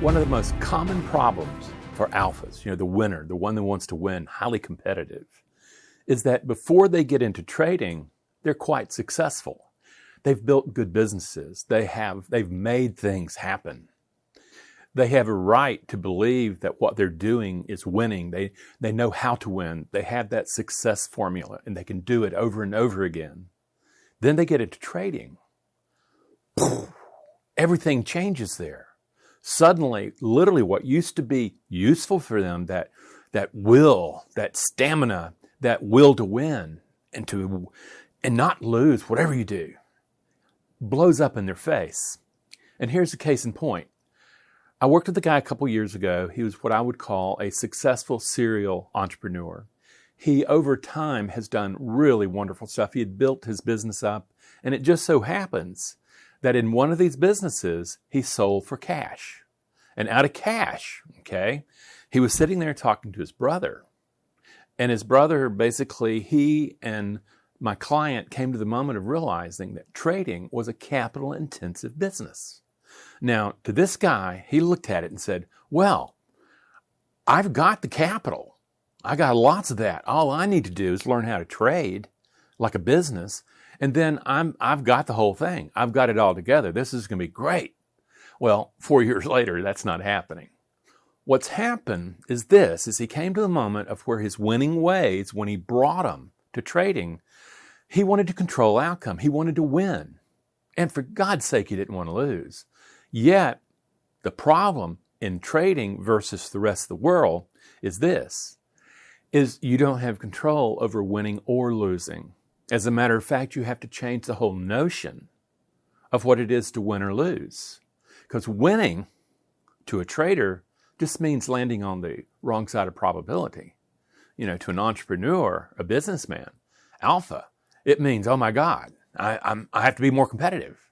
One of the most common problems for alphas, the winner, the one that wants to win, highly competitive, is that before they get into trading, they're quite successful. They've built good businesses. They've made things happen. They have a right to believe that what they're doing is winning. They know how to win. They have that success formula, and they can do it over and over again. Then they get into trading. Everything changes there. Suddenly, literally what used to be useful for them, that will, that stamina, that will to win and not lose, whatever you do, blows up in their face. And here's the case in point. I worked with a guy a couple years ago. He was what I would call a successful serial entrepreneur. He, over time, has done really wonderful stuff. He had built his business up, and it just so happens that in one of these businesses, he sold for cash. And out of cash, he was sitting there talking to his brother. And his brother, basically, he and my client came to the moment of realizing that trading was a capital-intensive business. Now, to this guy, he looked at it and said, well, I've got the capital. I got lots of that. All I need to do is learn how to trade like a business, and then I've got the whole thing. I've got it all together. This is going to be great. Well, 4 years later, that's not happening. What's happened is he came to the moment of where his winning ways, when he brought them to trading, he wanted to control outcome. He wanted to win. And for God's sake, he didn't want to lose. Yet, the problem in trading versus the rest of the world is you don't have control over winning or losing. As a matter of fact, you have to change the whole notion of what it is to win or lose. Because winning to a trader just means landing on the wrong side of probability. To an entrepreneur, a businessman, alpha, it means, oh my God, I have to be more competitive.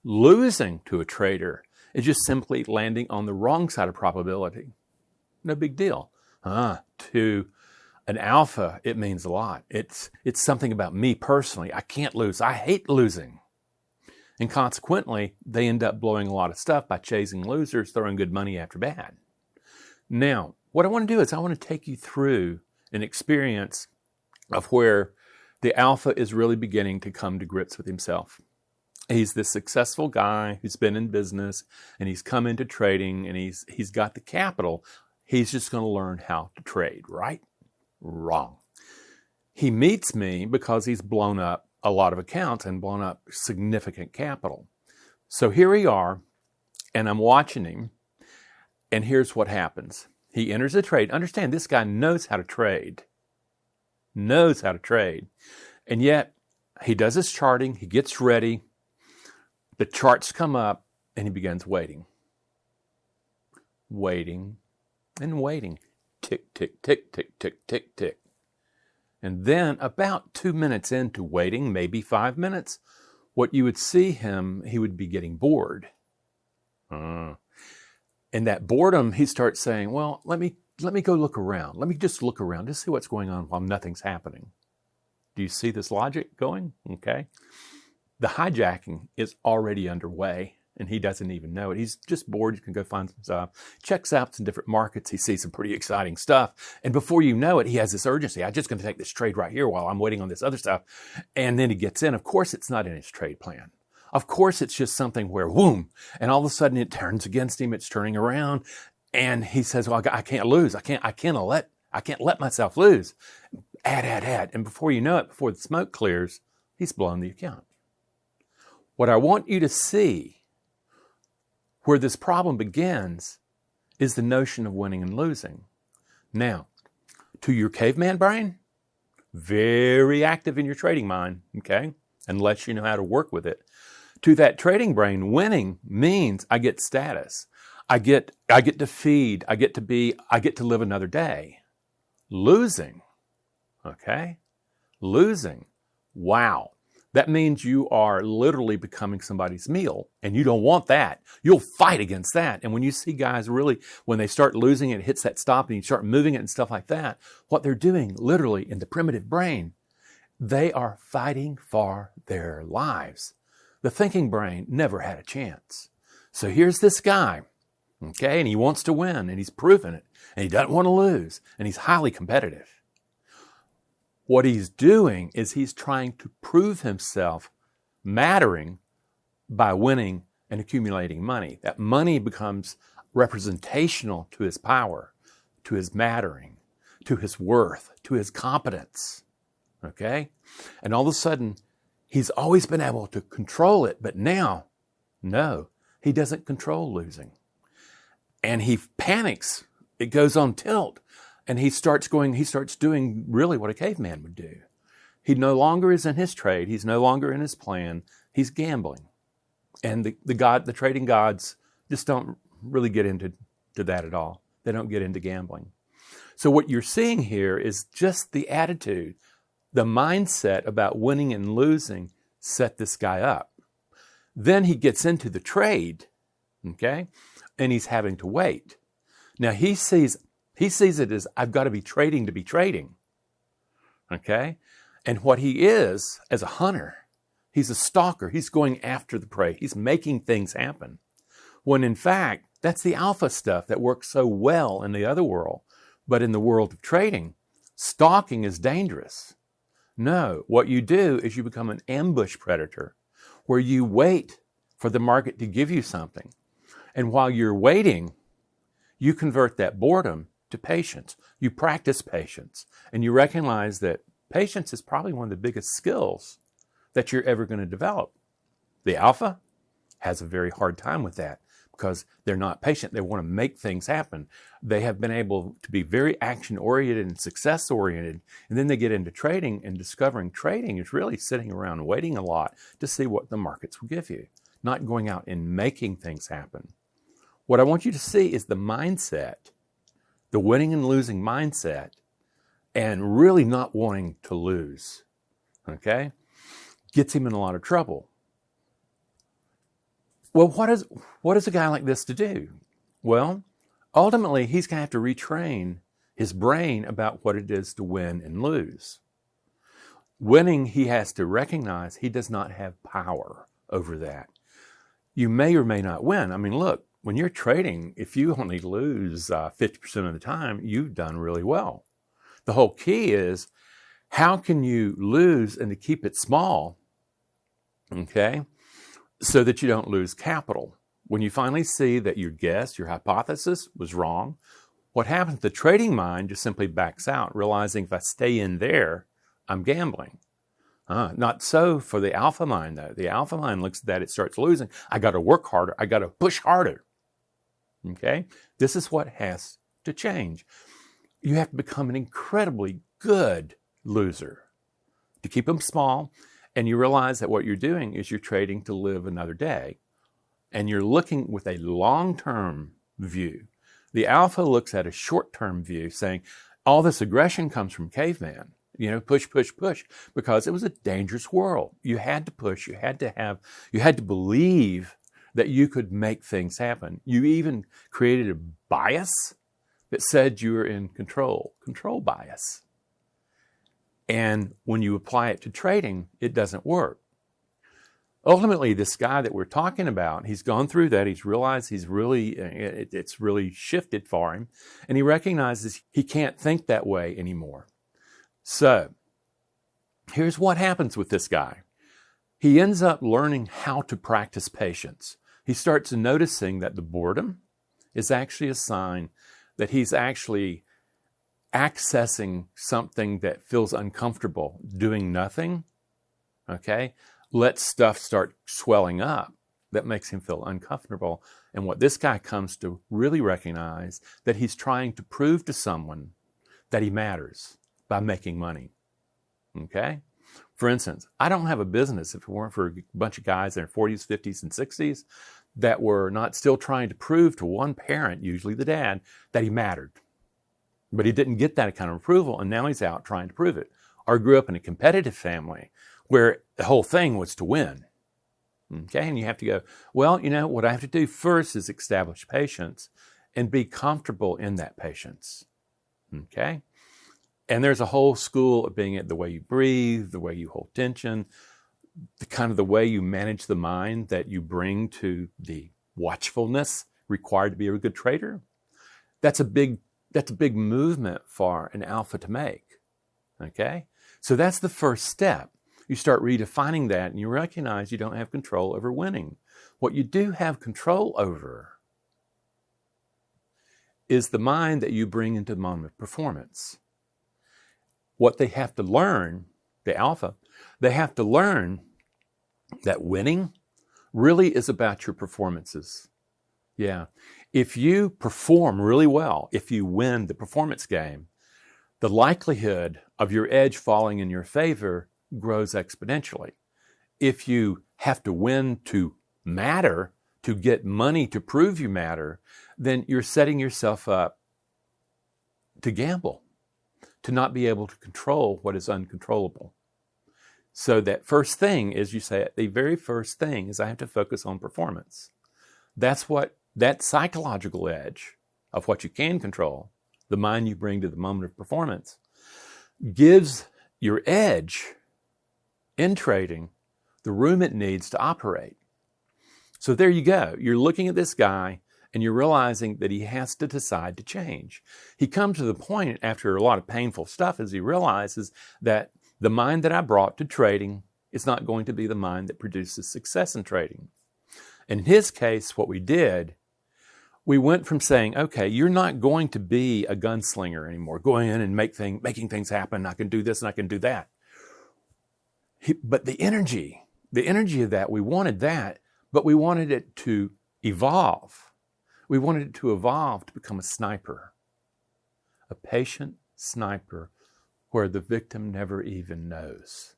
Losing to a trader is just simply landing on the wrong side of probability. No big deal. To an alpha, it means a lot. It's something about me personally. I can't lose. I hate losing. And consequently, they end up blowing a lot of stuff by chasing losers, throwing good money after bad. Now, what I want to do is I want to take you through an experience of where the alpha is really beginning to come to grips with himself. He's this successful guy who's been in business, and he's come into trading, and he's got the capital. He's just going to learn how to trade, right? Wrong. He meets me because he's blown up a lot of accounts and blown up significant capital. So here we are, and I'm watching him, and here's what happens. He enters a trade. Understand, this guy knows how to trade. And yet, he does his charting, he gets ready, the charts come up, and he begins waiting. Waiting and waiting. Tick, tick, tick, tick, tick, tick, tick. And then about 2 minutes into waiting, maybe 5 minutes, what you would see he would be getting bored. In that boredom, he starts saying, well, let me go look around. Let me just look around, just see what's going on while nothing's happening. Do you see this logic going? Okay. The hijacking is already underway, and he doesn't even know it. He's just bored. You can go find some stuff. Checks out some different markets. He sees some pretty exciting stuff. And before you know it, he has this urgency. I'm just going to take this trade right here while I'm waiting on this other stuff. And then he gets in. Of course, it's not in his trade plan. Of course, it's just something where, boom, and all of a sudden it turns against him. It's turning around. And he says, well, I can't lose. I can't let myself lose. Add. And before you know it, before the smoke clears, he's blown the account. What I want you to see, where this problem begins, is the notion of winning and losing. Now, to your caveman brain, very active in your trading mind, unless you know how to work with it. To that trading brain, winning means I get status. I get to feed. I get to live another day. Losing, wow. That means you are literally becoming somebody's meal, and you don't want that. You'll fight against that. And when you see guys really, when they start losing, it hits that stop, and you start moving it and stuff like that, what they're doing literally in the primitive brain, they are fighting for their lives. The thinking brain never had a chance. So here's this guy. Okay, and he wants to win, and he's proven it, and he doesn't want to lose, and he's highly competitive. What he's doing is he's trying to prove himself mattering by winning and accumulating money. That money becomes representational to his power, to his mattering, to his worth, to his competence. Okay? And all of a sudden, he's always been able to control it, but now, no, he doesn't control losing. And he panics. It goes on tilt. And he starts doing really what a caveman would do. He no longer is in his trade. He's no longer in his plan. He's gambling. And the trading gods just don't really get into that at all. They don't get into gambling. So what you're seeing here is just the attitude, the mindset about winning and losing set this guy up. Then he gets into the trade, okay? And he's having to wait. Now he sees it as, I've got to be trading, okay? And what he is, as a hunter, he's a stalker. He's going after the prey. He's making things happen. When in fact, that's the alpha stuff that works so well in the other world. But in the world of trading, stalking is dangerous. No, what you do is you become an ambush predator, where you wait for the market to give you something. And while you're waiting, you convert that boredom to patience. You practice patience, and you recognize that patience is probably one of the biggest skills that you're ever going to develop. The alpha has a very hard time with that because they're not patient. They want to make things happen. They have been able to be very action-oriented and success-oriented, and then they get into trading, and discovering trading is really sitting around waiting a lot to see what the markets will give you, not going out and making things happen. What I want you to see is the mindset, the winning and losing mindset, and really not wanting to lose, okay? Gets him in a lot of trouble. Well, what is a guy like this to do? Well, ultimately, he's going to have to retrain his brain about what it is to win and lose. Winning, he has to recognize he does not have power over that. You may or may not win. I mean, look, when you're trading, if you only lose 50% of the time, you've done really well. The whole key is, how can you lose and to keep it small, okay, so that you don't lose capital? When you finally see that your guess, your hypothesis was wrong, what happens? The trading mind just simply backs out, realizing if I stay in there, I'm gambling. Not so for the alpha mind, though. The alpha mind looks at that, it starts losing. I got to work harder. I got to push harder. Okay? This is what has to change. You have to become an incredibly good loser to keep them small. And you realize that what you're doing is you're trading to live another day. And you're looking with a long-term view. The alpha looks at a short-term view, saying, all this aggression comes from caveman. Push, push, push, because it was a dangerous world. You had to push, you had to believe that you could make things happen. You even created a bias that said you were in control bias. And when you apply it to trading, it doesn't work. Ultimately, this guy that we're talking about, he's gone through that. He's realized it's really shifted for him. And he recognizes he can't think that way anymore. So, here's what happens with this guy. He ends up learning how to practice patience. He starts noticing that the boredom is actually a sign that he's actually accessing something that feels uncomfortable. Doing nothing, okay, lets stuff start swelling up that makes him feel uncomfortable. And what this guy comes to really recognize, that he's trying to prove to someone that he matters by making money, okay? For instance, I don't have a business if it weren't for a bunch of guys in their 40s, 50s, and 60s that were not still trying to prove to one parent, usually the dad, that he mattered. But he didn't get that kind of approval, and now he's out trying to prove it. Or grew up in a competitive family where the whole thing was to win. Okay, and you have to go, well, what I have to do first is establish patience and be comfortable in that patience. Okay? And there's a whole school of being it, the way you breathe, the way you hold tension, the way you manage the mind that you bring to the watchfulness required to be a good trader. That's a big movement for an alpha to make. Okay? So that's the first step. You start redefining that and you recognize you don't have control over winning. What you do have control over is the mind that you bring into the moment of performance. What they have to learn, the alpha, they have to learn that winning really is about your performances. Yeah. If you perform really well, if you win the performance game, the likelihood of your edge falling in your favor grows exponentially. If you have to win to matter, to get money to prove you matter, then you're setting yourself up to gamble, to not be able to control what is uncontrollable. So that first thing is, you say, the very first thing is I have to focus on performance. That's what that psychological edge of what you can control, the mind you bring to the moment of performance, gives your edge in trading the room it needs to operate. So there you go. You're looking at this guy and you're realizing that he has to decide to change. He comes to the point after a lot of painful stuff as he realizes that the mind that I brought to trading is not going to be the mind that produces success in trading. In his case, what we did, we went from saying, okay, you're not going to be a gunslinger anymore, going in and making things happen. I can do this and I can do that. But the energy of that, we wanted that, but we wanted it to evolve. We wanted it to evolve to become a sniper, a patient sniper where the victim never even knows.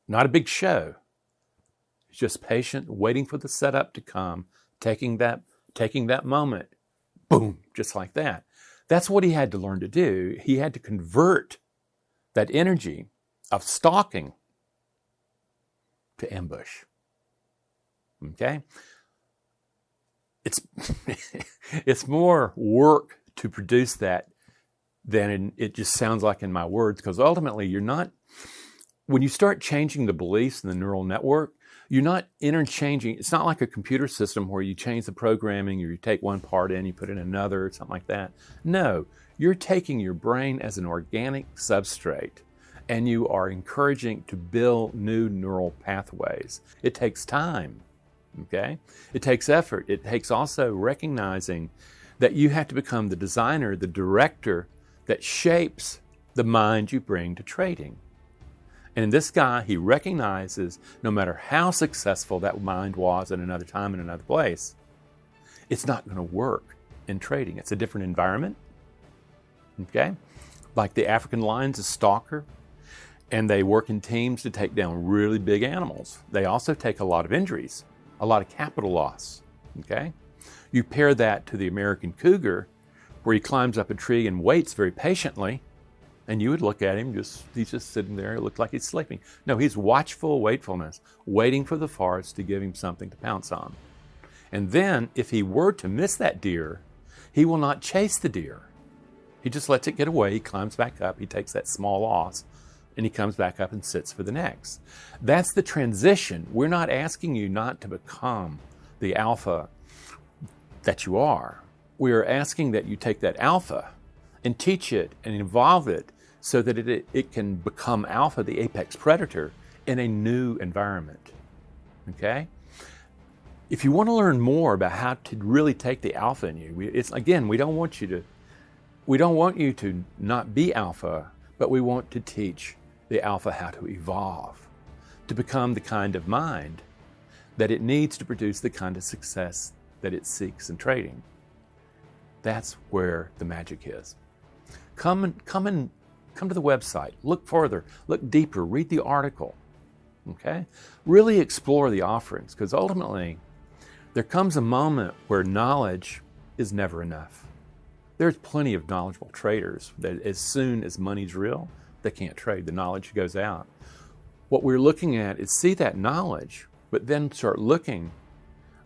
Not a big show. It's just patient, waiting for the setup to come, taking that moment, boom, just like that. That's what he had to learn to do. He had to convert that energy of stalking to ambush. Okay? It's more work to produce that than it just sounds like in my words, because ultimately when you start changing the beliefs in the neural network, you're not interchanging. It's not like a computer system where you change the programming or you take one part in, you put in another, or something like that. No, you're taking your brain as an organic substrate and you are encouraging to build new neural pathways. It takes time, okay? It takes effort. It takes also recognizing that you have to become the designer, the director that shapes the mind you bring to trading. And in this guy, he recognizes no matter how successful that mind was at another time in another place, it's not going to work in trading. It's a different environment, okay? Like the African lion's a stalker, and they work in teams to take down really big animals. They also take a lot of injuries, a lot of capital loss, okay? You pair that to the American cougar, where he climbs up a tree and waits very patiently, and you would look at him, he's just sitting there, it looked like he's sleeping. No, he's watchful wakefulness, waiting for the forest to give him something to pounce on. And then, if he were to miss that deer, he will not chase the deer. He just lets it get away, he climbs back up, he takes that small loss, and he comes back up and sits for the next. That's the transition. We're not asking you not to become the alpha that you are. We are asking that you take that alpha and teach it and evolve it so that it can become alpha, the apex predator, in a new environment. Okay? If you want to learn more about how to really take the alpha in you, we don't want you to not be alpha, but we want to teach the alpha how to evolve, to become the kind of mind that it needs to produce the kind of success that it seeks in trading. That's where the magic is. Come to the website, look further, look deeper, read the article, okay? Really explore the offerings, because ultimately there comes a moment where knowledge is never enough. There's plenty of knowledgeable traders that as soon as money's real, they can't trade. The knowledge goes out. What we're looking at is see that knowledge, but then start looking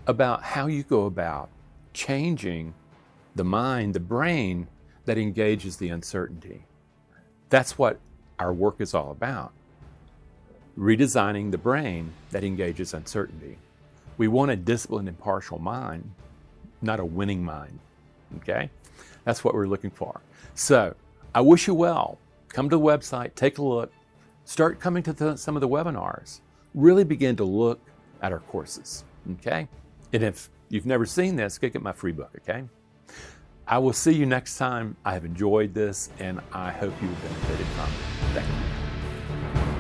about how you go about changing the mind, the brain that engages the uncertainty. That's what our work is all about. Redesigning the brain that engages uncertainty. We want a disciplined, impartial mind, not a winning mind. Okay? That's what we're looking for. So I wish you well. Come to the website, take a look, start coming to some of the webinars. Really begin to look at our courses. Okay? And if you've never seen this, go get my free book. Okay? I will see you next time. I have enjoyed this, and I hope you've benefited from it. Thank you.